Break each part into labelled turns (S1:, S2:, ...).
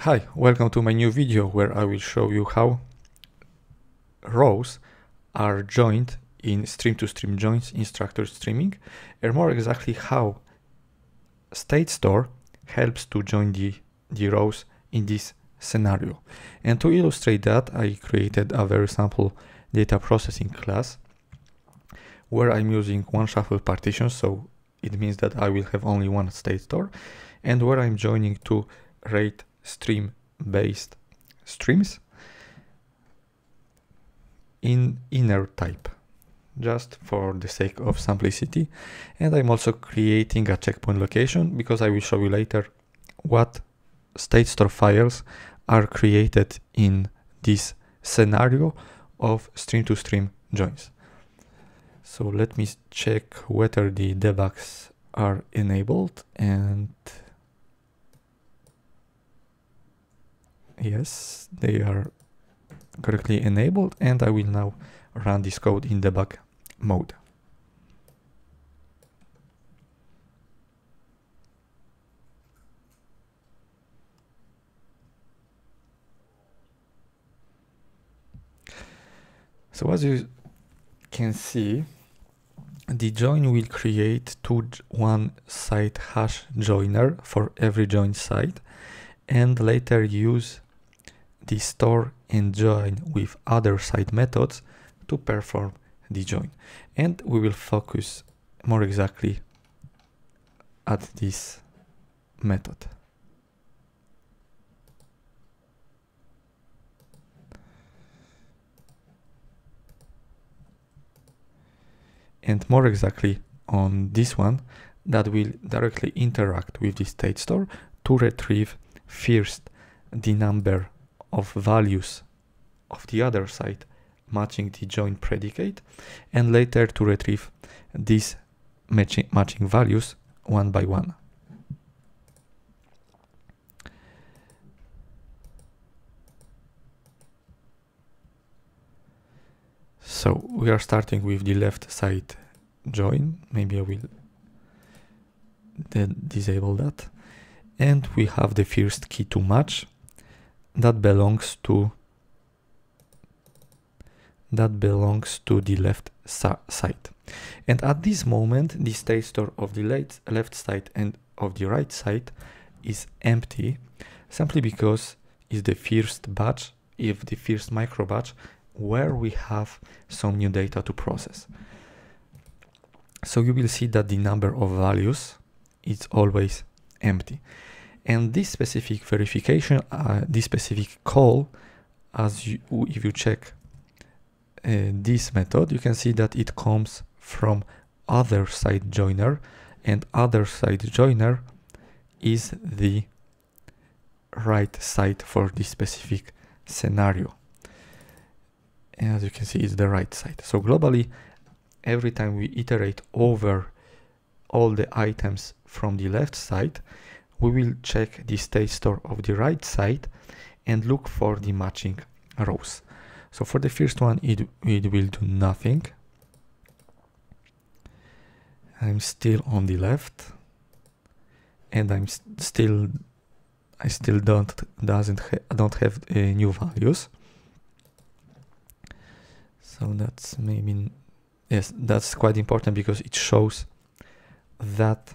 S1: Hi, welcome to my new video where I will show you how rows are joined in stream-to-stream joins in structured streaming, and more exactly how state store helps to join the rows in this scenario. And to illustrate that, I created a very sample data processing class where I'm using one shuffle partition, so it means that I will have only one state store, and where I'm joining two rate stream based streams in inner type, just for the sake of simplicity. And I'm also creating a checkpoint location because I will show you later what state store files are created in this scenario of stream to stream joins. So let me check whether the debugs are enabled, and yes, they are correctly enabled, and I will now run this code in debug mode. So as you can see, the join will create one side hash joiner for every join side, and later use the store and join with other side methods to perform the join. And we will focus more exactly at this method. And more exactly on this one that will directly interact with the state store to retrieve first the number of values of the other side matching the join predicate, and later to retrieve these matching values one by one. So we are starting with the left side join. Maybe I will disable that. And we have the first key to match that belongs to the left side. And at this moment, the state store of the left side and of the right side is empty, simply because it's the first batch, the first micro batch, where we have some new data to process. So you will see that the number of values is always empty. And this specific verification, this specific call, if you check this method, you can see that it comes from other side joiner, and other side joiner is the right side for this specific scenario. And as you can see, it's the right side. So globally, every time we iterate over all the items from the left side, we will check the state store of the right side and look for the matching rows. So for the first one, it will do nothing. I'm still on the left, and I still don't have new values. So that's maybe, yes, that's quite important because it shows that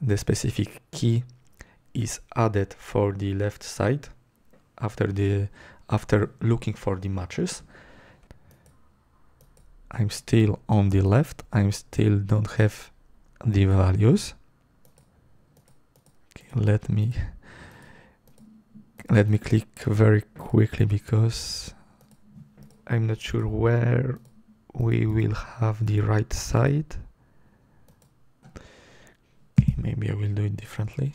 S1: the specific key is added for the left side after looking for the matches. I'm still on the left. I still don't have the values. Okay, let me click very quickly because I'm not sure where we will have the right side. Okay, maybe I will do it differently.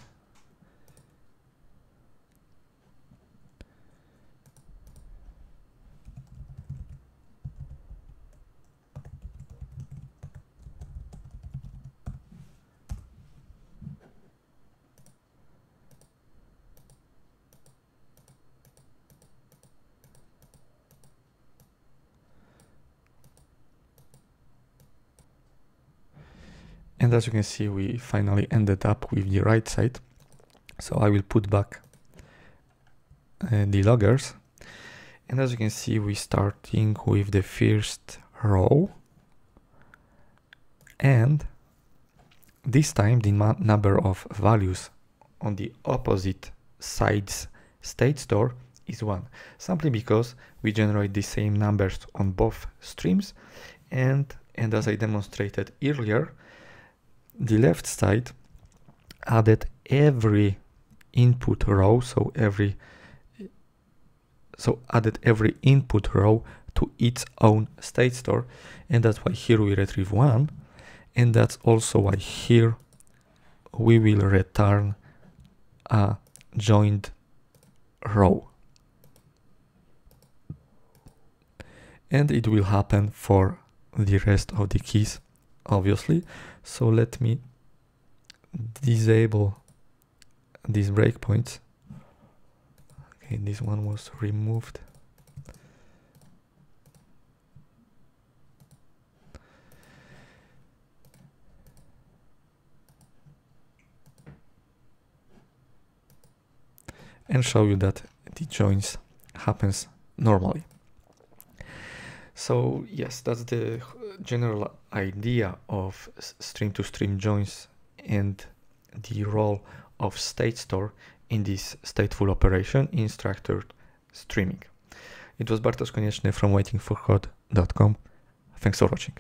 S1: And as you can see, we finally ended up with the right side. So I will put back loggers. And as you can see, we're starting with the first row. And this time the number of values on the opposite side's state store is 1, simply because we generate the same numbers on both streams, and as I demonstrated earlier, the left side added every input row, added every input row to its own state store, and that's why here we retrieve 1, and that's also why here we will return a joined row. And it will happen for the rest of the keys, obviously. So let me disable these breakpoints. Okay, this one was removed. And show you that the joins happens normally. So yes, that's the general idea of stream-to-stream joins and the role of state store in this stateful operation in structured streaming. It was Bartosz Konieczny from waitingforcode.com. Thanks for watching.